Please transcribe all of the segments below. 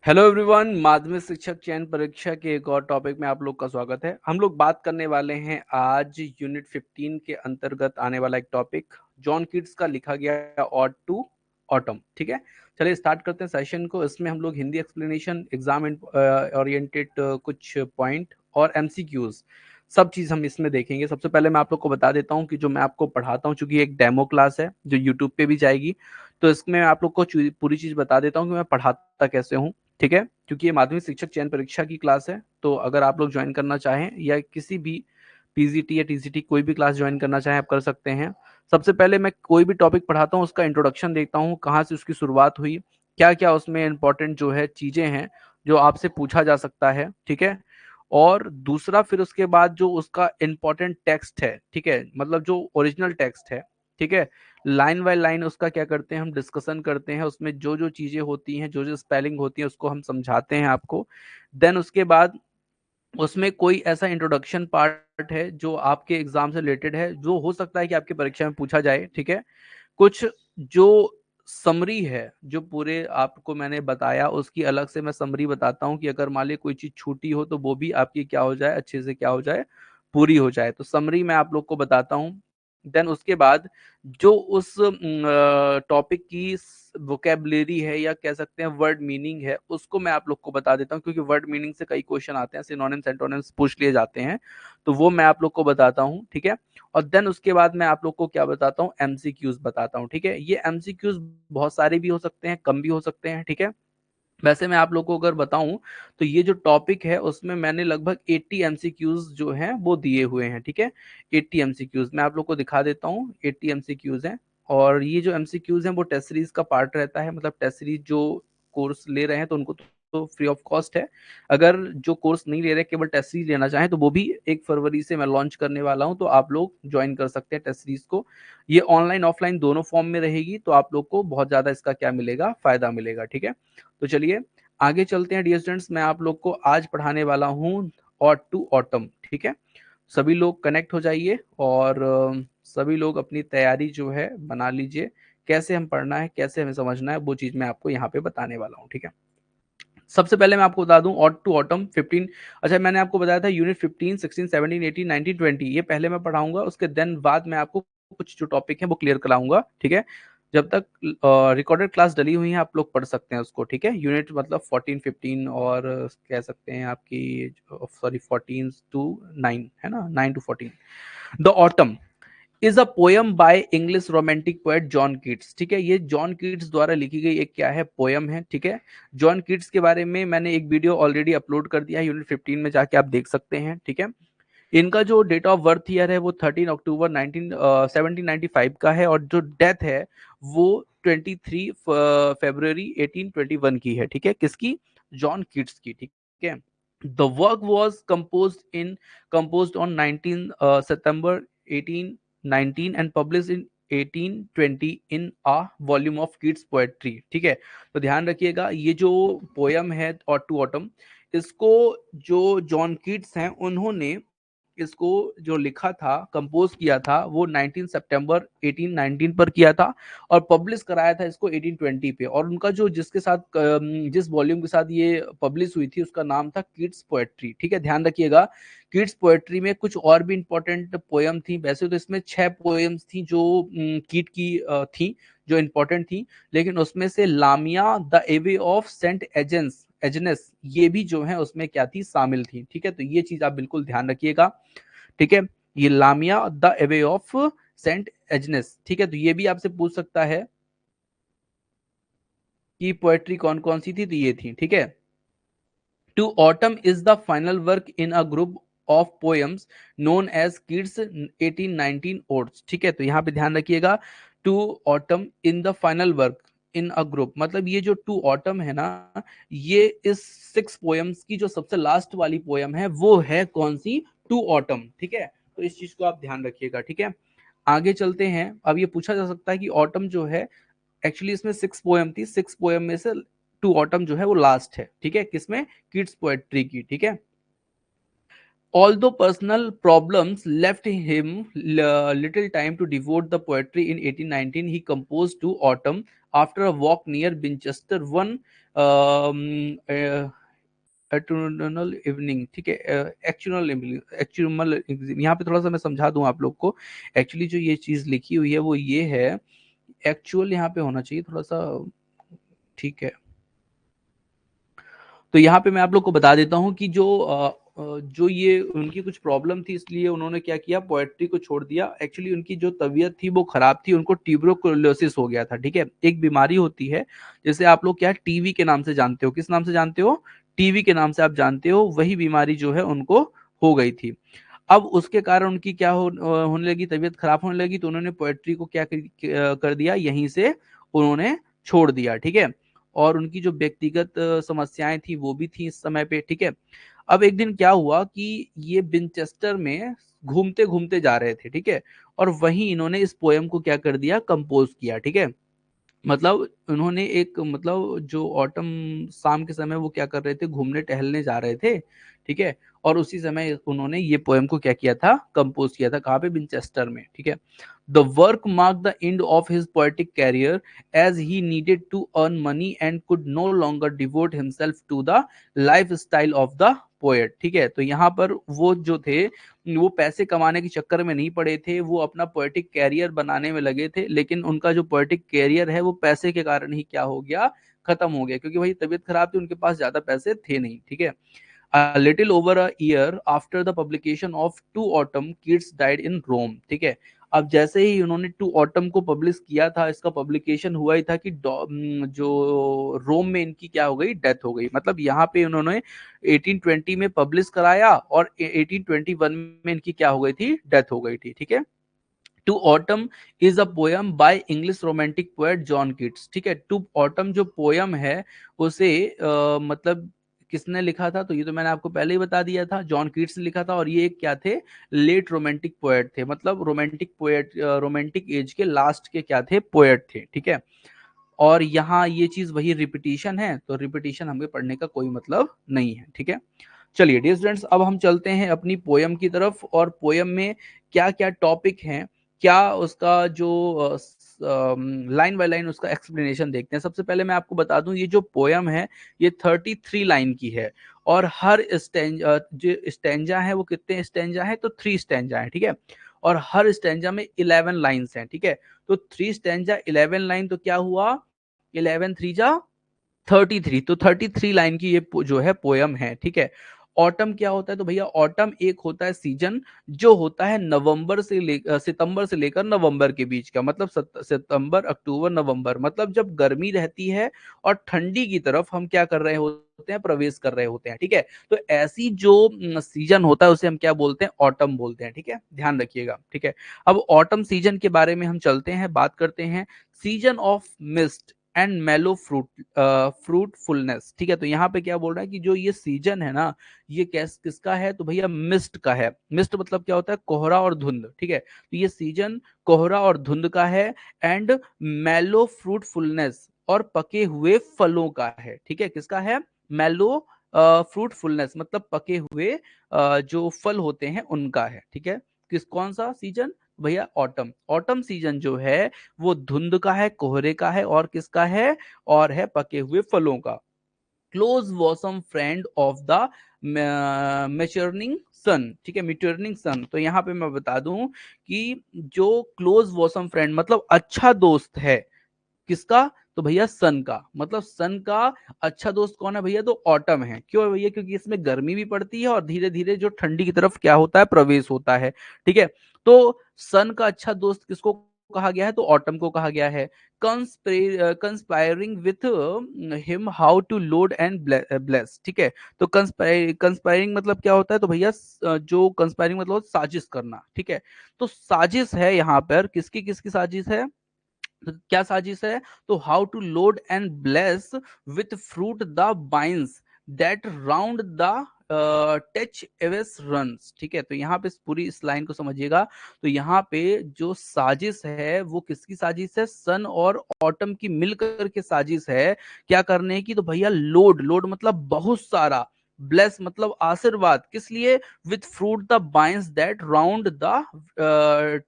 Hello everyone, माध्यमिक शिक्षक चयन परीक्षा के एक और टॉपिक में आप लोग का स्वागत है। हम लोग बात करने वाले हैं आज यूनिट 15 के अंतर्गत आने वाला एक टॉपिक जॉन कीट्स का लिखा गया ऑड टू ऑटम। ठीक है, चलिए स्टार्ट करते हैं सेशन को। इसमें हम लोग हिंदी एक्सप्लेनेशन, एग्जाम ओरिएंटेड कुछ पॉइंट और एमसीक्यूज सब चीज़ हम इसमें देखेंगे। सबसे पहले मैं आप लोग को बता देता हूँ कि जो मैं आपको पढ़ाता हूँ, चूंकि एक डेमो क्लास है जो यूट्यूब पे भी जाएगी, तो इसमें आप लोग को पूरी चीज़ बता देता हूँ कि मैं पढ़ाता कैसे हूँ। ठीक है, क्योंकि ये माध्यमिक शिक्षक चयन परीक्षा की क्लास है, तो अगर आप लोग ज्वाइन करना चाहें या किसी भी पीजीटी या टीजीटी कोई भी क्लास ज्वाइन करना चाहें आप कर सकते हैं। सबसे पहले मैं कोई भी टॉपिक पढ़ाता हूँ उसका इंट्रोडक्शन देखता हूँ, कहाँ से उसकी शुरुआत हुई, क्या क्या उसमें इंपॉर्टेंट जो है चीजें हैं जो आपसे पूछा जा सकता है। ठीक है, और दूसरा फिर उसके बाद जो उसका इंपॉर्टेंट टेक्स्ट है, ठीक है, मतलब जो ओरिजिनल टेक्स्ट है, ठीक है, लाइन बाय लाइन उसका क्या करते हैं हम डिस्कशन करते हैं, उसमें जो जो चीजें होती हैं, जो जो स्पेलिंग होती है उसको हम समझाते हैं आपको। देन उसके बाद उसमें कोई ऐसा इंट्रोडक्शन पार्ट है जो आपके एग्जाम से रिलेटेड है, जो हो सकता है कि आपकी परीक्षा में पूछा जाए। ठीक है, कुछ जो समरी है, जो पूरे आपको मैंने बताया उसकी अलग से मैं समरी बताता हूँ कि अगर मान ली कोई चीज छूटी हो तो वो भी आपकी क्या हो जाए, अच्छे से क्या हो जाए, पूरी हो जाए। तो समरी मैं आप लोग को बताता हूँ। देन उसके बाद जो उस टॉपिक की वोकेबलरी है या कह सकते हैं वर्ड मीनिंग है, उसको मैं आप लोग को बता देता हूँ, क्योंकि वर्ड मीनिंग से कई क्वेश्चन आते हैं, सिनोनिम्स एंटोनिम्स पूछ लिए जाते हैं, तो वो मैं आप लोग को बताता हूँ। ठीक है, और देन उसके बाद मैं आप लोग को क्या बताता हूँ, एमसीक्यूज बताता हूँ। ठीक है, ये एमसीक्यूज बहुत सारे भी हो सकते हैं, कम भी हो सकते हैं। ठीक है, वैसे मैं आप लोग को अगर बताऊं तो ये जो टॉपिक है उसमें मैंने लगभग 80 एमसीक्यूज जो हैं वो दिए हुए हैं। ठीक है, 80 एमसीक्यूज मैं आप लोग को दिखा देता हूँ, 80 एमसीक्यूज हैं। और ये जो एमसीक्यूज हैं वो टेस्ट सीरीज का पार्ट रहता है, मतलब टेस्ट सीरीज जो कोर्स ले रहे हैं तो उनको तो फ्री ऑफ कॉस्ट है। अगर जो कोर्स नहीं ले रहे, केवल टेस्ट सीरीज लेना चाहें, तो वो भी 1 फरवरी से मैं लॉन्च करने वाला हूं, तो आप लोग ज्वाइन कर सकते हैं टेस्ट सीरीज को। ये ऑनलाइन ऑफलाइन दोनों फॉर्म में रहेगी, तो आप लोग को बहुत ज्यादा इसका क्या मिलेगा, फायदा मिलेगा। ठीक है, तो चलिए आगे चलते हैं डियर स्टूडेंट्स। मैं आप लोग को आज पढ़ाने वाला हूँ ऑड टू ऑटम। ठीक है, सभी लोग कनेक्ट हो जाइए और सभी लोग अपनी तैयारी जो है बना लीजिए। कैसे हम पढ़ना है, कैसे हमें समझना है, वो चीज मैं आपको यहाँ पे बताने वाला हूँ। ठीक है, सबसे पहले मैं आपको बता दूं ऑड टू ऑटम 15। अच्छा, मैंने आपको बताया था यूनिट 15, 16, 17, 18, 19, 20 ये पहले मैं पढ़ाऊंगा, उसके देन बाद मैं आपको कुछ जो टॉपिक है वो क्लियर कराऊंगा। ठीक है, जब तक रिकॉर्डेड क्लास डली हुई है आप लोग पढ़ सकते हैं उसको। ठीक है, यूनिट मतलब 14, 15 और कह सकते हैं आपकी, सॉरी 14 टू 9 है ना, 9 to 14। The autumn is a poem by English romantic poet John Keats. ठीक है, ये जॉन कीट्स द्वारा लिखी गई एक क्या है, पोयम है। ठीक है, जॉन कीट्स के बारे में मैंने एक वीडियो ऑलरेडी अपलोड कर दिया है, यूनिट 15 में जाके आप देख सकते हैं। ठीक है, इनका जो डेट ऑफ बर्थ ईयर है वो 13 अक्टूबर 1795 का है, और जो डेथ है वो 23 फरवरी 1821 की है। ठीक है, किसकी, जॉन कीट्स की। ठीक है, the work was composed on 19 September 1819 and published in 1820 in a volume of Keats poetry। ठीक है, तो ध्यान रखिएगा ये जो पोयम है ऑड टू ऑटम, इसको जो जॉन कीट्स हैं उन्होंने इसको जो लिखा था, कंपोज किया था, वो 19 सितंबर 1819 पर किया था, और पब्लिश कराया था इसको 1820 पे। और उनका जो जिसके साथ जिस वॉल्यूम के साथ ये पब्लिश हुई थी उसका नाम था किड्स पोएट्री। ठीक है, ध्यान रखिएगा, किड्स पोएट्री में कुछ और भी इंपॉर्टेंट पोयम थी। वैसे तो इसमें 6 पोएम्स थी जो कीट की थी, जो इंपॉर्टेंट थी, लेकिन उसमें से लामिया द एवे ऑफ सेंट एजेंस एजनेस ये भी जो है उसमें क्या थी, शामिल थी। ठीक है, तो ये चीज आप बिल्कुल ध्यान रखिएगा। ठीक है, ये लामिया द एवे ऑफ सेंट एजनेस। ठीक है, तो ये भी आपसे पूछ सकता है कि पोएट्री कौन कौन सी थी, तो ये थी। ठीक है, to autumn is the final work in a group of poems known as Keats 1819 odes. ठीक है, तो यहाँ पे ध्यान रखिएगा, to autumn in the final work in a group, मतलब ये जो टू ऑटम है ना, ये इस 6 पोएम्स की जो सबसे लास्ट वाली पोएम है वो है कौन सी, टू ऑटम। ठीक है, तो इस चीज को आप ध्यान रखिएगा। ठीक है, आगे चलते हैं। अब ये पूछा जा सकता है कि ऑटम जो है, एक्चुअली इसमें 6 पोएम थी, 6 पोएम में से टू ऑटम जो है वो लास्ट है। ठीक है, किसमें, किड्स पोएट्री की। ठीक है, although personal problems left him little time to devote the poetry, in 1819 he composed to autumn after a walk near Winchester one eternal evening, ठीक है, एक्चुअल एक्चुअल। यहाँ पे थोड़ा सा मैं समझा दूं आप लोग को। एक्चुअली जो ये चीज लिखी हुई है वो ये है, एक्चुअल यहाँ पे होना चाहिए थोड़ा सा, ठीक है। तो यहाँ पे मैं आप लोग को बता देता हूँ कि जो ये उनकी कुछ प्रॉब्लम थी, इसलिए उन्होंने क्या किया, पोएट्री को छोड़ दिया। एक्चुअली उनकी जो तबीयत थी वो खराब थी, उनको ट्यूबरकुलोसिस हो गया था, ठीक है। एक बीमारी होती है जैसे आप लोग क्या टीवी के नाम से जानते हो, किस नाम से जानते हो, टीवी के नाम से आप जानते हो, वही बीमारी जो है उनको हो गई थी। अब उसके कारण उनकी क्या होने लगी, तबीयत खराब होने लगी, तो उन्होंने पोएट्री को क्या कर दिया, यहीं से उन्होंने छोड़ दिया, ठीक है। और उनकी जो व्यक्तिगत समस्याएं थी वो भी थी इस समय पे, ठीक है। अब एक दिन क्या हुआ कि ये विंचेस्टर में घूमते घूमते जा रहे थे, ठीक है। और वहीं इन्होंने इस पोयम को क्या कर दिया, कंपोज किया, ठीक है। मतलब उन्होंने एक, मतलब जो ऑटम शाम के समय वो क्या कर रहे थे, घूमने टहलने जा रहे थे, ठीक है। और उसी समय उन्होंने ये पोएम को क्या किया था, कंपोज किया था, कहाँ पे, विंचेस्टर में, ठीक है। The work mark the end of his poetic career as he needed to earn money and could no longer devote himself to the lifestyle of the poet, ठीक है। तो यहाँ पर वो जो थे वो पैसे कमाने के चक्कर में नहीं पड़े थे, वो अपना पोएटिक कैरियर बनाने में लगे थे, लेकिन उनका जो पोएटिक कैरियर है वो पैसे के कारण ही क्या हो गया, खत्म हो गया, क्योंकि भाई तबीयत खराब थी, उनके पास ज्यादा पैसे थे नहीं, ठीक है। A little over a year after the publication of Two Autumn, Keats died in Rome, ठीक है। अब जैसे ही उन्होंने टू ऑटम को पब्लिश किया था, इसका पब्लिकेशन हुआ ही था कि जो रोम में इनकी क्या हो गई, डेथ हो गई। मतलब यहाँ पे उन्होंने 1820 में पब्लिश कराया और 1821 में इनकी क्या हो गई थी, डेथ हो गई थी, ठीक है। To autumn is a poem by English romantic poet John Keats, ठीक है। टू ऑटम जो पोयम है उसे मतलब किसने लिखा था, तो ये तो मैंने आपको पहले ही बता दिया था, जॉन कीट्स ने लिखा था। और ये क्या थे, लेट रोमांटिक पोएट थे, मतलब रोमांटिक पोएट, रोमांटिक एज के लास्ट के क्या थे, पोएट थे, ठीक है। और यहाँ ये चीज वही रिपीटिशन है, तो रिपीटिशन हमें पढ़ने का कोई मतलब नहीं है, ठीक है। चलिए डियर स्टूडेंट्स, अब हम चलते हैं अपनी पोयम की तरफ, और पोयम में क्या क्या टॉपिक हैं, क्या उसका जो लाइन बाय लाइन उसका एक्सप्लेनेशन देखते हैं। सबसे पहले मैं आपको बता दूं, ये जो पोयम है ये 33 लाइन की है, और हर जो स्टेंजा है वो कितने स्टेंजा है, तो 3 स्टेंजा है, ठीक है। और हर स्टेंजा में 11 लाइन्स हैं, ठीक है। तो 3 स्टेंजा 11 लाइन, तो क्या हुआ, 11 3 जा 33, तो 33 लाइन की ये जो है पोयम है, ठीक है। ऑटम क्या होता है, तो भैया ऑटम एक होता है सीजन, जो होता है सितंबर से लेकर नवंबर के बीच का, मतलब सितंबर अक्टूबर नवंबर, मतलब जब गर्मी रहती है और ठंडी की तरफ हम क्या कर रहे होते हैं, प्रवेश कर रहे होते हैं, ठीक है। तो ऐसी जो सीजन होता है उसे हम क्या बोलते हैं, ऑटम बोलते हैं, ठीक है, ध्यान रखिएगा, ठीक है। अब ऑटम सीजन के बारे में हम चलते हैं, बात करते हैं। सीजन ऑफ मिस्ट एंड मेलो फ्रूटफुलनेस, ठीक है। तो यहाँ पे क्या बोल रहा है कि जो ये सीजन है ना, ये किसका है, तो भैया मिस्ट का है। मिस्ट मतलब क्या होता है, कोहरा और धुंध, ठीक है। तो ये सीजन कोहरा और धुंध का है, एंड मेलो फ्रूटफुलनेस, और पके हुए फलों का है, ठीक है। किसका है, मेलो फ्रूटफुलनेस, मतलब पके हुए जो फल होते हैं उनका है, ठीक है। कौन सा सीजन, भैया ऑटम। ऑटम सीजन जो है वो धुंध का है, कोहरे का है, और किसका है, और है पके हुए फलों का। क्लोज वॉसम फ्रेंड ऑफ द मेचर्निंग सन, ठीक है, मिटर्निंग सन। तो यहाँ पे मैं बता दूं कि जो क्लोज वॉसम फ्रेंड मतलब अच्छा दोस्त है, किसका, तो भैया सन का, मतलब सन का अच्छा दोस्त कौन है भैया, तो ऑटम है। क्यों है भैया, क्योंकि इसमें गर्मी भी पड़ती है और धीरे धीरे जो ठंडी की तरफ क्या होता है, प्रवेश होता है, ठीक है। तो सन का अच्छा दोस्त किसको कहा गया है, तो ऑटम को कहा गया है। Conspiring with him how to load and bless, ठीक है। तो कंस्पायरिंग मतलब क्या होता है, तो भैया जो कंस्पायरिंग मतलब साजिश करना, ठीक है। तो साजिश है यहाँ पर, किसकी किसकी साजिश है, तो क्या साजिश है, तो how to load and bless with fruit the vines that round the thatch eves runs, ठीक है। तो यहाँ पे पूरी इस लाइन को समझिएगा। तो यहाँ पे जो साजिश है वो किसकी साजिश है, सन और ऑटम की मिलकर के साजिश है, क्या करने की, तो भैया लोड, लोड मतलब बहुत सारा, ब्लेस मतलब आशीर्वाद, किस लिए? With fruit the vines that round the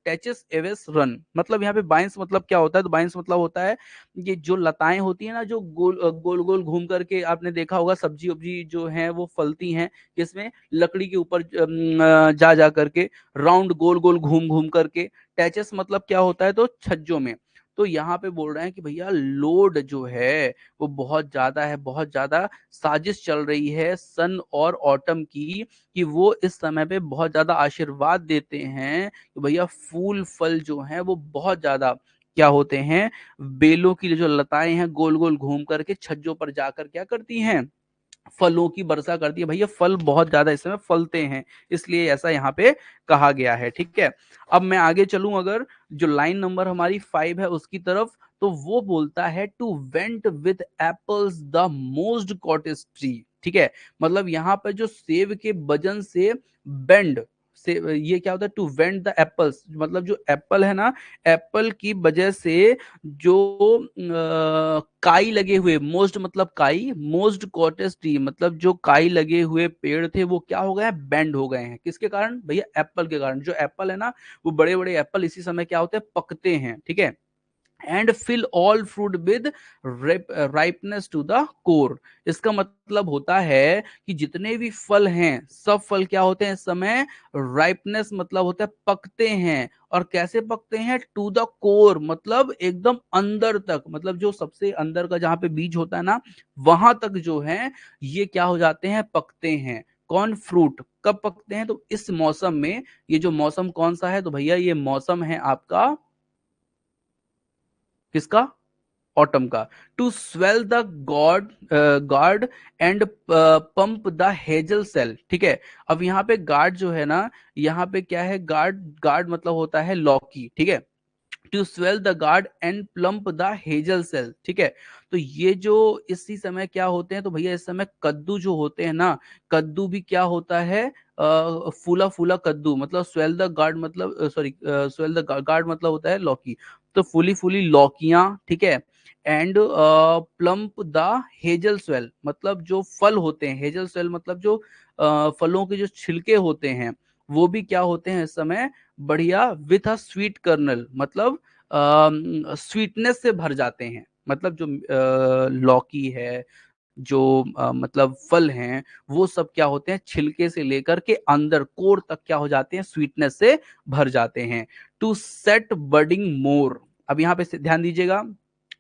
thatches eves run, मतलब यहाँ पे बाइंस मतलब क्या होता है? तो बाइंस मतलब होता है ये जो लताएं होती है ना, जो गोल गोल गोल घूम करके, आपने देखा होगा सब्जी वब्जी जो है वो फलती हैं किसमें? लकड़ी के ऊपर जा जा करके, राउंड गोल गोल घूम घूम करके। टैचेस मतलब क्या होता है? तो छज्जों में। तो यहाँ पे बोल रहे हैं कि भैया लोड जो है वो बहुत ज्यादा है, बहुत ज्यादा साजिश चल रही है सन और ऑटम की, कि वो इस समय पे बहुत ज्यादा आशीर्वाद देते हैं कि भैया फूल फल जो हैं वो बहुत ज्यादा क्या होते हैं? बेलों की जो लताएं हैं गोल गोल घूम करके छज्जों पर जाकर क्या करती हैं? फलों की वर्षा करती है। भैया फल बहुत ज्यादा इस समय फलते हैं, इसलिए ऐसा यहाँ पे कहा गया है। ठीक है, अब मैं आगे चलूं, अगर जो लाइन नंबर हमारी 5 है उसकी तरफ, तो वो बोलता है to bend with apples the mossed cottage tree. ठीक है, मतलब यहाँ पर जो सेब के वजन से बेंड से, ये क्या होता है? टू वेंट द एप्पल्स, मतलब जो एप्पल है ना, एप्पल की वजह से जो काई लगे हुए, मोस्ट मतलब काई, मोस्ट कॉटेज ट्री मतलब जो काई लगे हुए पेड़ थे वो क्या हो गए हैं? बेंड हो गए हैं। किसके कारण? भैया एप्पल के कारण। जो एप्पल है ना, वो बड़े बड़े एप्पल इसी समय क्या होते हैं? पकते हैं। ठीक है, and fill all fruit with ripeness to the core. इसका मतलब होता है कि जितने भी फल हैं सब फल क्या होते हैं इस समय? राइपनेस मतलब होता है पकते हैं। और कैसे पकते हैं? टू द कोर मतलब एकदम अंदर तक, मतलब जो सबसे अंदर का जहां पे बीज होता है ना, वहां तक जो है ये क्या हो जाते हैं? पकते हैं। कौन? फ्रूट। कब पकते हैं? तो इस मौसम में। ये जो मौसम कौन सा है? तो भैया ये मौसम है आपका किसका? ऑटम का। To swell the god gourd and pump the hazel shells. ठीक है, अब यहाँ पे गार्ड जो है ना, यहाँ पे क्या है? गार्ड, गार्ड मतलब होता है लौकी। ठीक है, to swell the gourd and plump the hazel shells. ठीक है, तो ये जो इसी समय क्या होते हैं? तो भैया इस समय कद्दू जो होते हैं ना, कद्दू भी क्या होता है? फूला फूला कद्दू, मतलब स्वेल द गार्ड मतलब सॉरी, स्वेल द गार्ड मतलब होता है लौकी। तो फूली फूली लौकियां। ठीक है, and plump the hazel swell मतलब जो फल होते हैं, हेजल स्वेल मतलब जो फलों के जो छिलके होते हैं वो भी क्या होते हैं इस समय? बढ़िया विथ अ स्वीट कर्नल, मतलब स्वीटनेस से भर जाते हैं। मतलब जो लौकी है, जो मतलब फल हैं, वो सब क्या होते हैं? छिलके से लेकर के अंदर कोर तक क्या हो जाते हैं? स्वीटनेस से भर जाते हैं। टू सेट बडिंग मोर। अब यहाँ पे ध्यान दीजिएगा,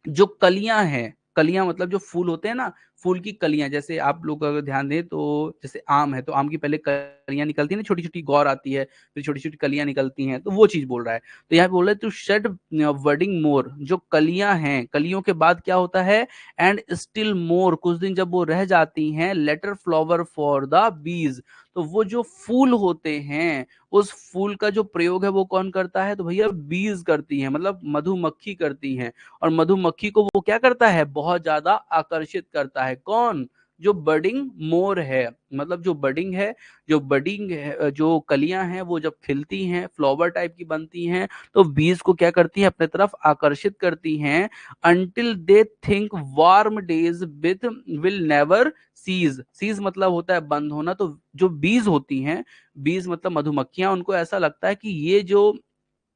जो कलियां हैं, कलियां मतलब जो फूल होते हैं ना, फूल की कलियां, जैसे आप लोग अगर ध्यान दें तो जैसे आम है तो आम की पहले कलियां निकलती है ना, छोटी छोटी गौर आती है, फिर छोटी छोटी कलियां निकलती हैं, तो वो चीज बोल रहा है। तो यहाँ पे बोल रहा है टू शेड वर्डिंग मोर, जो कलियां हैं, कलियों के बाद क्या होता है? एंड स्टिल मोर, कुछ दिन जब वो रह जाती हैं, letter flower for the bees. तो वो जो फूल होते हैं, उस फूल का जो प्रयोग है वो कौन करता है? तो भैया बीज करती है, मतलब मधुमक्खी करती है। और मधुमक्खी को वो क्या करता है? बहुत ज्यादा आकर्षित करता है। कौन? जो बडिंग मोर है, मतलब जो बडिंग है, जो बडिंग है, जो कलियां हैं वो जब खिलती हैं, फ्लावर टाइप की बनती हैं, तो बीज को क्या करती हैं? अपने तरफ आकर्षित करती हैं। Until they think warm days with will never cease. Cease मतलब होता है बंद होना। तो जो बीज होती हैं, बीज मतलब मधुमक्खियां, उनको ऐसा लगता है कि ये जो,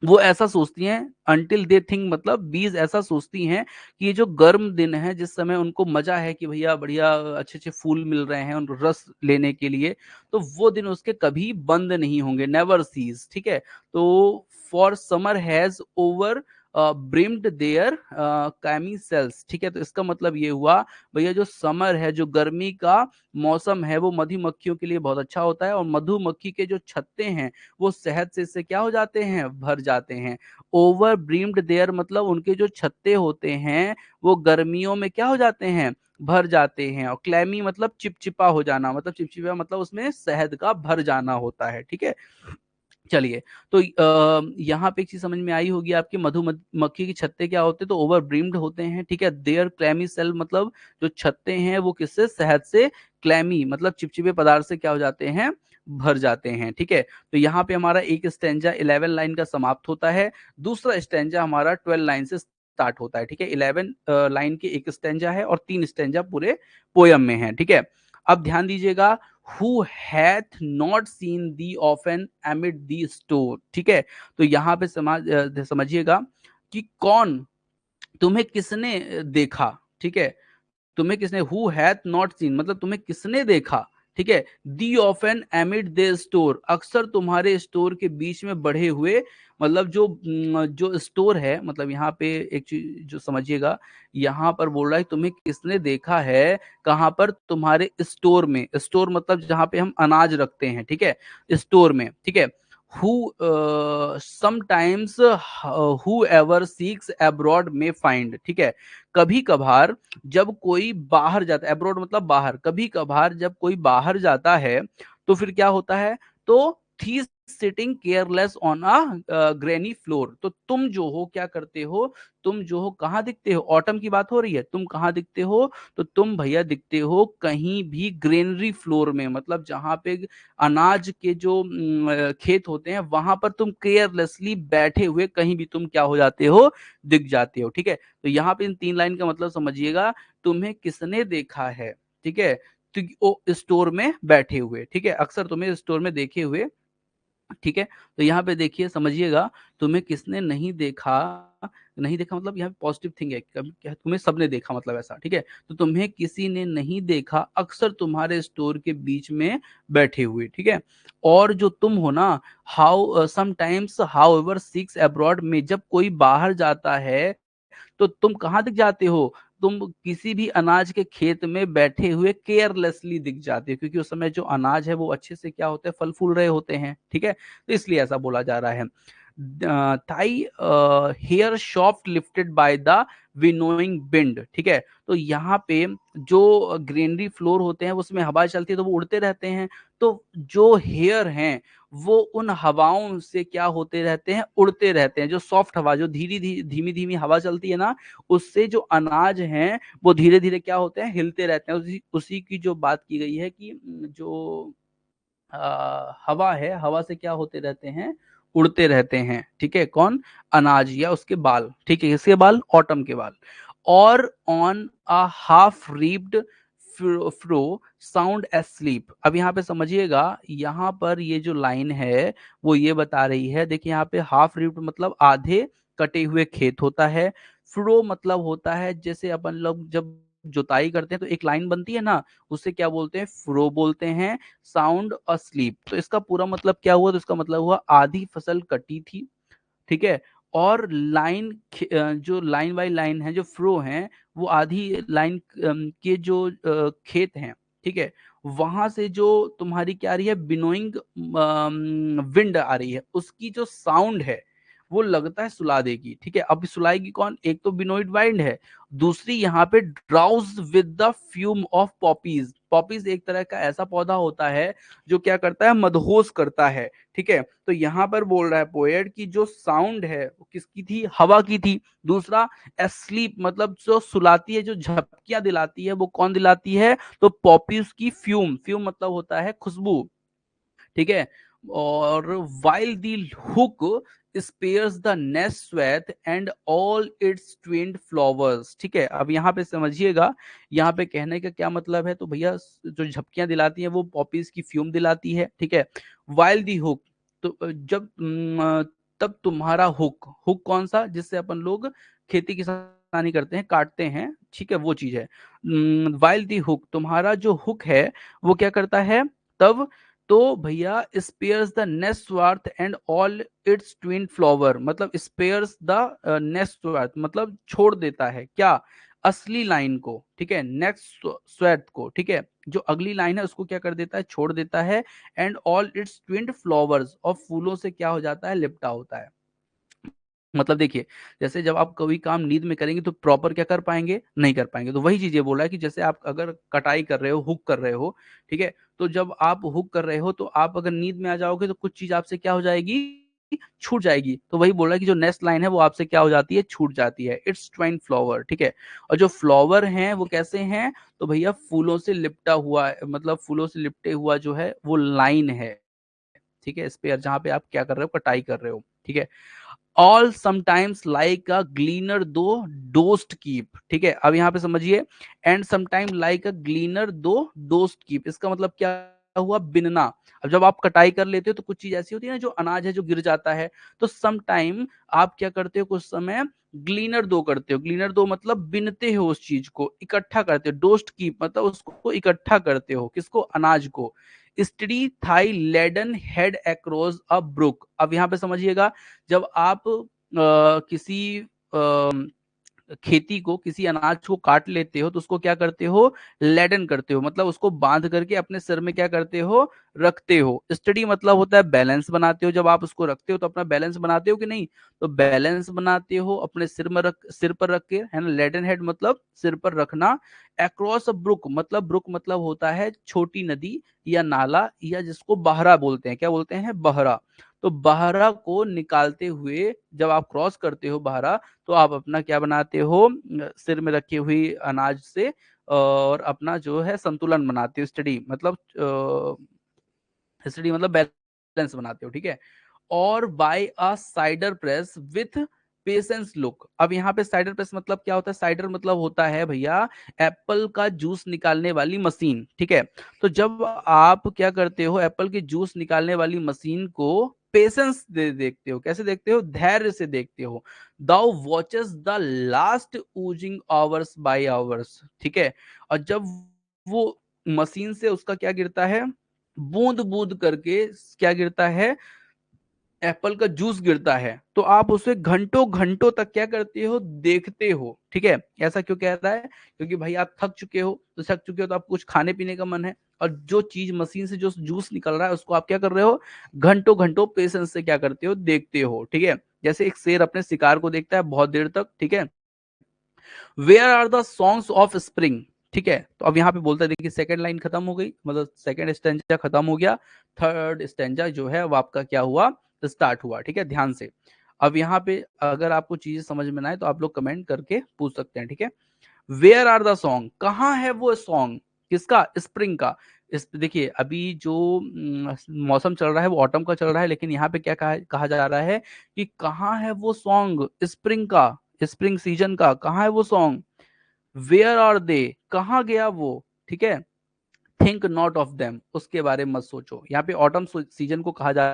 वो ऐसा सोचती हैं, अंटिल दे थिंक मतलब बीज ऐसा सोचती हैं कि ये जो गर्म दिन है, जिस समय उनको मजा है कि भैया बढ़िया अच्छे अच्छे फूल मिल रहे हैं उन रस लेने के लिए, तो वो दिन उसके कभी बंद नहीं होंगे, नेवर सीज। ठीक है, तो for summer has over brimmed their clammy cells. ठीक है, तो इसका मतलब ये हुआ भैया जो समर है, जो गर्मी का मौसम है, वो मधुमक्खियों के लिए बहुत अच्छा होता है। और मधुमक्खी के जो छत्ते हैं वो शहद से इससे क्या हो जाते हैं? भर जाते हैं। ओवर ब्रीम्ड देयर मतलब उनके जो छत्ते होते हैं वो गर्मियों में क्या हो जाते हैं? भर जाते हैं। और क्लैमी मतलब चिपचिपा हो जाना, मतलब चिपचिपा मतलब उसमें शहद का भर जाना होता है। ठीक है, चलिए, तो यहाँ पे एक चीज समझ में आई होगी आपकी, मधुमक्खी के छत्ते क्या होते हैं? तो ओवर ब्रीम्ड होते हैं। ठीक है, देयर क्लैमी सेल मतलब जो छत्ते हैं वो किससे? शहद से। क्लैमी मतलब चिपचिपे पदार्थ से क्या हो जाते हैं? भर जाते हैं। ठीक है, तो यहाँ पे हमारा एक स्टेंजा 11 लाइन का समाप्त होता है, दूसरा स्टेंजा हमारा 12 लाइन से स्टार्ट होता है। ठीक है, 11 लाइन के एक स्टेंजा है और 3 स्टेंजा पूरे पोयम में है। ठीक है, अब ध्यान दीजिएगा, who hath not seen the often एमिड the store, ठीक है। तो यहाँ पे समझिएगा कि कौन, तुम्हें किसने देखा, ठीक है। तुम्हें किसने, हु हैथ नॉट सीन मतलब तुम्हें किसने देखा, ठीक है। दी ऑफन एमिड दे स्टोर, अक्सर तुम्हारे स्टोर के बीच में बढ़े हुए, मतलब जो स्टोर है, मतलब यहाँ पे एक चीज जो समझिएगा, यहाँ पर बोल रहा है तुम्हें किसने देखा है, कहाँ पर, तुम्हारे स्टोर में। स्टोर मतलब जहाँ पे हम अनाज रखते हैं, ठीक है, स्टोर में, ठीक है। Who sometimes whoever seeks abroad may find, ठीक है। कभी कभार जब कोई बाहर जाता है, अब्रॉड मतलब बाहर, कभी कभार जब कोई बाहर जाता है तो फिर क्या होता है, तो थी sitting careless on a granny floor, तो तुम जो हो क्या करते हो, तुम जो हो कहाँ दिखते हो, ऑटम की बात हो रही है, तुम कहाँ दिखते हो, तो तुम भैया दिखते हो कहीं भी ग्रेनरी फ्लोर में, मतलब जहां पे अनाज के जो खेत होते हैं वहां पर तुम केयरलेसली बैठे हुए कहीं भी तुम क्या हो जाते हो, दिख जाते हो, ठीक है। तो यहाँ पे इन 3 लाइन का मतलब समझिएगा, तुम्हें किसने देखा है, ठीक है, तो वो स्टोर में बैठे हुए, ठीक है, अक्सर तुम्हें स्टोर में देखे हुए, ठीक है। तो यहाँ पे देखिए समझिएगा, तुम्हें किसने नहीं देखा, नहीं देखा मतलब यहाँ पे पॉजिटिव थिंग है, कभी क्या तुम्हें सबने देखा मतलब ऐसा, ठीक है। तो तुम्हें किसी ने नहीं देखा, अक्सर तुम्हारे स्टोर के बीच में बैठे हुए, ठीक है। और जो तुम हो ना, how sometimes how ever six abroad में, जब कोई बाहर जाता है तो तुम कहाँ दिख जाते हो, तुम किसी भी अनाज के खेत में बैठे हुए केयरलेसली दिख जाते हो, क्योंकि उस समय जो अनाज है वो अच्छे से क्या होते हैं, फल फूल रहे होते हैं, ठीक है, तो इसलिए ऐसा बोला जा रहा है। Thy hair soft lifted by the winnowing wind, ठीक है। तो यहाँ पे जो ग्रीनरी फ्लोर होते हैं उसमें हवा चलती है तो वो उड़ते रहते हैं, तो जो हेयर हैं वो उन हवाओं से क्या होते रहते हैं, उड़ते रहते हैं, जो सॉफ्ट हवा, जो धीमी धीमी हवा चलती है ना, उससे जो अनाज हैं वो धीरे धीरे क्या होते हैं, हिलते रहते हैं। उसी की जो बात की गई है कि जो हवा है, हवा से क्या होते रहते हैं, उड़ते रहते हैं, ठीक है, कौन, अनाज या उसके बाल, ठीक है, इसके बाल, ऑटम के बाल। और on a half reaped furrow sound asleep, अब यहाँ पे समझिएगा, यहाँ पर ये जो लाइन है वो ये बता रही है, देखिए यहाँ पे हाफ रीप्ड मतलब आधे कटे हुए खेत होता है, फ्रो मतलब होता है, जैसे अपन लोग जब जुताई करते हैं तो एक लाइन बनती है ना, उससे क्या बोलते हैं, फ्रो बोलते हैं। साउंड अस्लीप, तो इसका पूरा मतलब क्या हुआ, तो इसका मतलब हुआ आधी फसल कटी थी, ठीक है। और लाइन, जो लाइन बाई लाइन है, जो फ्रो हैं, वो आधी लाइन के जो खेत हैं, ठीक है, वहां से जो तुम्हारी क्या आ रही है, बिनोइंग विंड आ रही है, उसकी जो साउंड है वो लगता है सुला देगी, ठीक है। अब सुलाएगी कौन, एक तो बिनोइड वाइंड है, दूसरी यहाँ पे drowse with the fume of poppies, poppies एक तरह का ऐसा पौधा होता है जो क्या करता है, मदहोश करता है, ठीक है। तो यहाँ पर बोल रहा है पोएट की जो साउंड है वो किसकी थी, हवा की थी। दूसरा, एस्लीप मतलब जो सुलाती है, जो झपकियां दिलाती है, वो कौन दिलाती है, तो पॉपीज की फ्यूम, फ्यूम मतलब होता है खुशबू, ठीक है। और while thy hook spares the next swath and all its twined flowers, ठीक है। अब यहाँ पे समझिएगा, यहाँ पे कहने का क्या मतलब है, तो भैया जो झपकियां दिलाती है वो पॉपीज की फ्यूम दिलाती है, ठीक है। वाइल दी हुक, तो जब तब तुम्हारा हुक, हुक कौन सा, जिससे अपन लोग खेती किसानी करते हैं, काटते हैं, ठीक है, वो चीज है। वाइल दी हुक, तुम्हारा जो हुक है वो क्या करता है तब, तो भैया spares the nest worth and all its twin flower, मतलब स्पेयर्स द नेस्ट वर्थ मतलब छोड़ देता है क्या, असली लाइन को, ठीक है, नेक्स्ट स्वेथ को, ठीक है, जो अगली लाइन है उसको क्या कर देता है, छोड़ देता है। And all its twin flowers, और फूलों से क्या हो जाता है, लिपटा होता है। मतलब देखिए, जैसे जब आप कोई काम नींद में करेंगे तो प्रॉपर क्या कर पाएंगे, नहीं कर पाएंगे, तो वही चीज ये बोला है कि जैसे आप अगर कटाई कर रहे हो, हुक कर रहे हो, ठीक है, तो जब आप हुक कर रहे हो तो आप अगर नींद में आ जाओगे तो कुछ चीज आपसे क्या हो जाएगी, छूट जाएगी, तो वही बोला है कि जो नेक्स्ट लाइन है वो आपसे क्या हो जाती है, छूट जाती है। इट्स ट्वाइन फ्लावर, ठीक है। और जो फ्लावर हैं वो कैसे हैं, तो भैया फूलों से लिपटा हुआ मतलब फूलों से लिपटे हुआ जो है वो लाइन है, ठीक है, स्पेयर जहां पे आप क्या कर रहे हो, कटाई कर रहे हो, ठीक है। ऑल समटाइम्स लाइक अ ग्लीनर दो डोस्ट कीप, ठीक है। अब यहाँ पे समझिए, एंड समटाइम लाइक अ ग्लीनर दो डोस्ट कीप, इसका मतलब क्या हुआ, बिनना। अब जब आप कटाई कर लेते हो तो कुछ चीज ऐसी होती है ना, जो अनाज है जो गिर जाता है, तो सम टाइम आप क्या करते हो, कुछ समय ग्लीनर दो करते हो। ग्लीनर दो मतलब बिनते हो, उस चीज को इकट्ठा करते हो। डोस्ट कीप मतलब उसको इकट्ठा करते हो, किसको, अनाज को। Steady thy laden head across a brook. अब यहाँ पे समझिएगा, जब आप किसी खेती को, किसी अनाज को काट लेते हो तो उसको क्या करते हो, लेडन करते हो, मतलब उसको बांध करके अपने सिर में क्या करते हो, रखते हो। स्टडी मतलब होता है बैलेंस बनाते हो, जब आप उसको रखते हो तो अपना बैलेंस बनाते हो कि नहीं, तो बैलेंस बनाते हो अपने सिर पर रख के, है ना। लेडन हेड मतलब सिर पर रखना। अक्रॉस अ ब्रुक मतलब होता है छोटी नदी या नाला, या जिसको बहरा बोलते हैं, क्या बोलते हैं, बहरा। तो बहरा को निकालते हुए जब आप क्रॉस करते हो बहरा, तो आप अपना क्या बनाते हो, सिर में रखी हुई अनाज से, और अपना जो है संतुलन बनाते हो। स्टडी मतलब बैलेंस बनाते हो, ठीक है। और by a cider press with patience look. अब यहाँ पे साइडर प्रेस मतलब क्या होता है, साइडर मतलब होता है भैया एप्पल का जूस निकालने वाली मशीन, ठीक है। तो जब आप क्या करते हो, एप्पल के जूस निकालने वाली मशीन को पेशेंस दे देखते हो, कैसे देखते हो, धैर्य से देखते हो। Thou watchest the last oozing hours by hours, ठीक है। और जब वो मशीन से उसका क्या गिरता है, बूंद बूंद करके क्या गिरता है, एप्पल का जूस गिरता है, तो आप उसे घंटों घंटों तक क्या करते हो, देखते हो, ठीक है। ऐसा क्यों कह रहा है, क्योंकि भाई आप थक चुके हो तो आपको कुछ खाने पीने का मन है, और जो चीज मशीन से जो जूस निकल रहा है उसको आप क्या कर रहे हो, घंटों घंटों पेशेंस से क्या करते हो, देखते हो, ठीक है। जैसे एक शेर अपने शिकार को देखता है बहुत देर तक, ठीक है। Where are the songs of spring, ठीक है। तो अब यहाँ पे बोलता है, देखिए सेकंड लाइन खत्म हो गई, मतलब सेकंड स्टेंजा खत्म हो गया, थर्ड स्टेंजा जो है वो आपका क्या हुआ, स्टार्ट हुआ, ठीक है, ध्यान से। अब यहाँ पे अगर आपको चीजें समझ में ना आए तो आप लोग कमेंट करके पूछ सकते हैं, ठीक है। वेयर आर द सॉन्ग, कहाँ है वो सॉन्ग, किसका, स्प्रिंग का। इस देखिए अभी जो मौसम चल रहा है वो ऑटम का चल रहा है, लेकिन यहाँ पे क्या कहा जा रहा है कि कहाँ है वो सॉन्ग स्प्रिंग का, स्प्रिंग सीजन का, कहाँ है वो सॉन्ग। वेयर आर दे, कहाँ गया वो, ठीक है। थिंक नॉट ऑफ देम, उसके बारे में मत सोचो। यहाँ पे ऑटम सीजन को कहा जा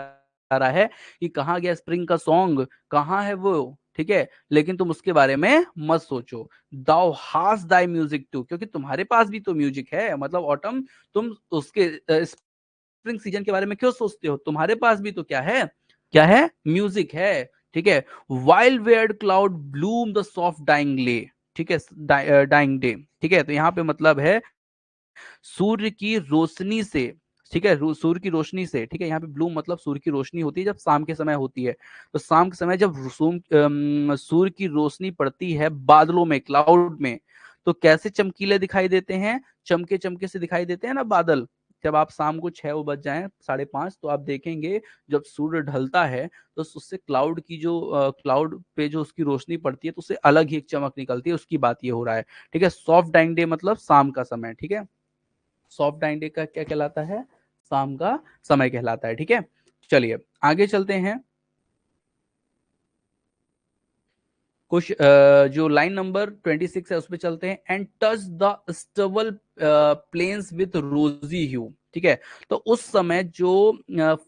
रहा है कि कहाँ गया स्प्रिंग का सॉन्ग, कहाँ है वो, ठीक है, लेकिन तुम उसके बारे में मत सोचो। दाउ हास दाई म्यूजिक टू, क्योंकि तुम्हारे पास भी तो म्यूजिक है, मतलब ऑटम, तुम उसके स्प्रिंग सीजन के बारे में क्यों सोचते हो, तुम्हारे पास भी तो क्या है, क्या है, म्यूजिक है, ठीक है। Wild barred cloud bloom the soft dying day, ठीक है, डाइंग डे, ठीक है। तो यहाँ पे मतलब है सूर्य की रोशनी से, ठीक है, सूर्य की रोशनी से, ठीक है। यहाँ पे ब्लूम मतलब सूर्य की रोशनी होती है जब शाम के समय होती है, तो शाम के समय जब सूर्य की रोशनी पड़ती है बादलों में, क्लाउड में, तो कैसे चमकीले दिखाई देते हैं, चमके चमके से दिखाई देते हैं ना बादल। जब आप शाम को 6 बज जाए, 5:30, तो आप देखेंगे जब सूर्य ढलता है तो उससे क्लाउड की जो क्लाउड पे जो उसकी रोशनी पड़ती है तो उससे अलग ही एक चमक निकलती है, उसकी बात ये हो रहा है, ठीक है। सॉफ्ट डाइंग डे मतलब शाम का समय, ठीक है। सॉफ्ट डाइंग डे का क्या कहलाता है, शाम का समय कहलाता है, ठीक है। चलिए आगे चलते हैं। कुछ जो लाइन नंबर 26 है उस पर चलते हैं। And touch the stubble plains with rosy hue, ठीक है। तो उस समय जो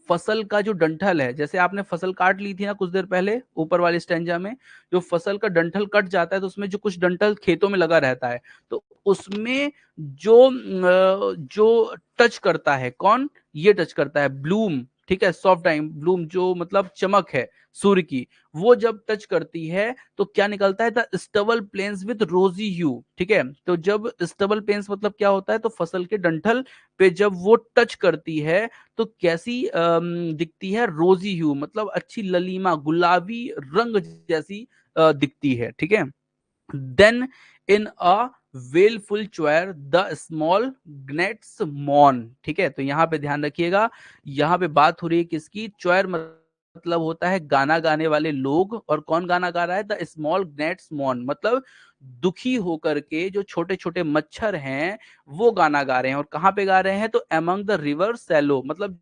फसल का जो डंठल है, जैसे आपने फसल काट ली थी ना कुछ देर पहले ऊपर वाले स्टेंजा में, जो फसल का डंठल कट जाता है तो उसमें जो कुछ डंठल खेतों में लगा रहता है, तो उसमें जो टच करता है, कौन, ये टच करता है ब्लूम, ठीक है। सॉफ्ट टाइम ब्लूम जो मतलब चमक है सूर्य की, वो जब टच करती है तो क्या निकलता है, द स्टबल प्लेन्स विद रोजी ह्यू, ठीक है। तो जब स्टबल प्लेन्स मतलब क्या होता है, तो फसल के डंठल पे जब वो टच करती है तो कैसी दिखती है, रोजी ह्यू मतलब अच्छी ललीमा गुलाबी रंग जैसी दिखती है, ठीक है। Then in a wailful choir the small gnats मॉन, ठीक है। तो यहाँ पे ध्यान रखिएगा, यहाँ पे बात हो रही है किसकी, च्वायर मतलब होता है गाना गाने वाले लोग, और कौन गाना गा रहा है, द स्मॉल ग्नेट्स मॉन मतलब दुखी होकर के जो छोटे छोटे मच्छर हैं वो गाना गा रहे हैं, और कहाँ पे गा रहे हैं, तो एमंग द रिवर सैलो मतलब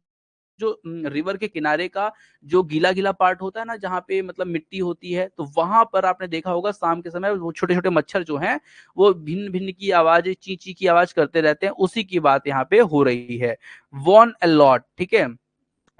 जो रिवर के किनारे का जो गीला गीला पार्ट होता है ना, जहाँ पे मतलब मिट्टी होती है, तो वहां पर आपने देखा होगा शाम के समय वो छोटे छोटे मच्छर जो हैं वो भिन्न भिन्न की आवाज, ची ची की आवाज करते रहते हैं। उसी की बात यहाँ पे हो रही है। वॉन अलॉट, ठीक है।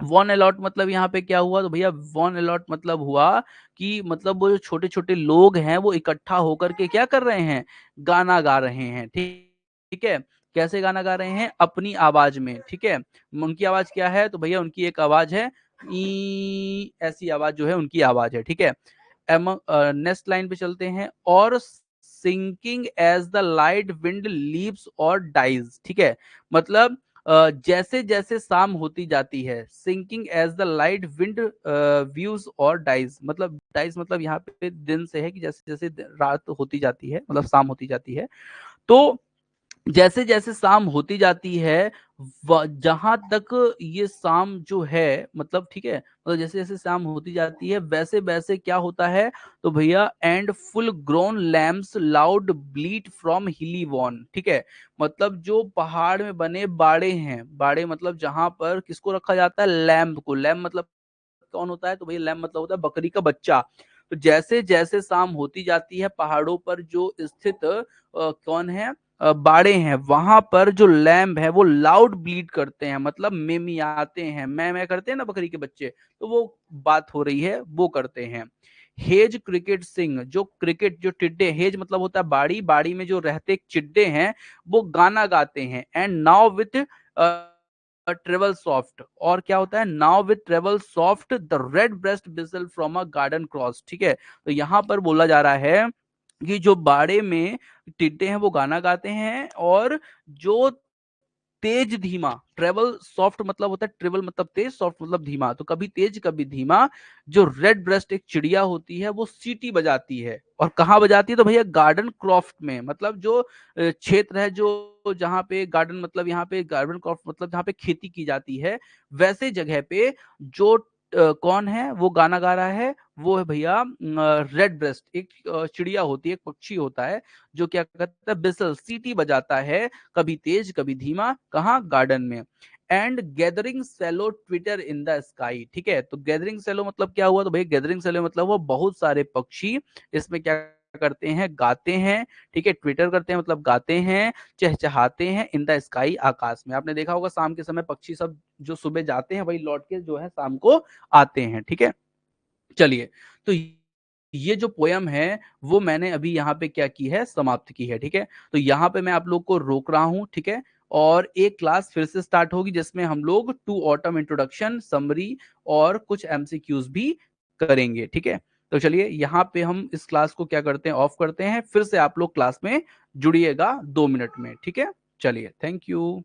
वॉन अलॉट मतलब यहाँ पे क्या हुआ, तो भैया वॉन अलॉट मतलब हुआ कि मतलब वो जो छोटे छोटे लोग हैं वो इकट्ठा होकर के क्या कर रहे हैं, गाना गा रहे हैं। ठीक ठीक है। कैसे गाना गा रहे हैं, अपनी आवाज में। ठीक है। उनकी आवाज क्या है, तो भैया उनकी एक आवाज है ई, ऐसी आवाज जो है उनकी आवाज है। ठीक है। नेक्स्ट लाइन पे चलते हैं। Or sinking as the light wind lives or dies. ठीक है। मतलब जैसे जैसे शाम होती जाती है, sinking as the light wind views or dies, मतलब डाइज मतलब यहाँ पे दिन से है कि जैसे जैसे रात होती जाती है, मतलब शाम होती जाती है, तो जैसे जैसे शाम होती जाती है, जहां तक ये शाम जो है, मतलब ठीक है, मतलब जैसे जैसे शाम होती जाती है वैसे वैसे क्या होता है, तो भैया and full grown lambs loud bleat from hilly वॉन। ठीक है। मतलब जो पहाड़ में बने बाड़े हैं, बाड़े मतलब जहां पर किसको रखा जाता है, लैम्प को। लैम्प मतलब कौन होता है, तो भैया लैम्प मतलब होता है बकरी का बच्चा। तो जैसे जैसे शाम होती जाती है, पहाड़ों पर जो स्थित कौन है, बाड़े हैं, वहां पर जो लैम्ब है वो लाउड ब्लीड करते हैं, मतलब मेमियाते हैं, मैं करते हैं ना बकरी के बच्चे, तो वो बात हो रही है, वो करते हैं। हेज क्रिकेट सिंग, जो क्रिकेट जो टिड्डे, हेज मतलब होता है बाड़ी, बाड़ी में जो रहते चिड्डे हैं वो गाना गाते हैं। And now with treble soft, और क्या होता है, now with treble soft the red breast बिसल फ्रॉम अ गार्डन क्रॉस। ठीक है। तो यहाँ पर बोला जा रहा है कि जो बाड़े में टिड्डे हैं वो गाना गाते हैं, और जो तेज धीमा, ट्रेवल सॉफ्ट मतलब होता है, ट्रेवल मतलब तेज, सॉफ्ट मतलब धीमा, तो कभी तेज कभी धीमा, जो रेड ब्रेस्ट एक चिड़िया होती है वो सीटी बजाती है। और कहाँ बजाती है, तो भैया गार्डन क्रॉफ्ट में, मतलब जो क्षेत्र है जो जहाँ पे गार्डन, मतलब यहाँ पे गार्डन क्रॉफ्ट मतलब जहाँ पे खेती की जाती है, वैसे जगह पे जो कौन है वो गाना गा रहा है, वो है भैया रेड ब्रेस्ट, एक चिड़िया होती है, एक पक्षी होता है, जो क्या करता है, बिसल सीटी बजाता है, कभी तेज कभी धीमा, कहाँ, गार्डन में। And gathering swallows twitter in the sky. ठीक है। तो गैदरिंग सेलो मतलब क्या हुआ, तो भाई गैदरिंग सेलो मतलब वो बहुत सारे पक्षी इसमें क्या करते हैं, गाते हैं। ठीक है। ट्विटर करते हैं मतलब गाते हैं, चहचहाते हैं, इन द स्काई, आकाश में। आपने देखा होगा शाम के समय पक्षी सब जो सुबह जाते हैं वही लौट के जो है शाम को आते हैं। ठीक है। चलिए, तो ये जो पोयम है वो मैंने अभी यहाँ पे क्या की है, समाप्त की है। ठीक है। तो यहाँ पे मैं आप लोग को रोक रहा हूँ। ठीक है। और एक क्लास फिर से स्टार्ट होगी जिसमें हम लोग टू ऑटम इंट्रोडक्शन, समरी और कुछ एमसीक्यूज भी करेंगे। ठीक है। तो चलिए यहाँ पे हम इस क्लास को क्या करते हैं, ऑफ करते हैं, फिर से आप लोग क्लास में जुड़िएगा 2 मिनट में। ठीक है। चलिए, थैंक यू।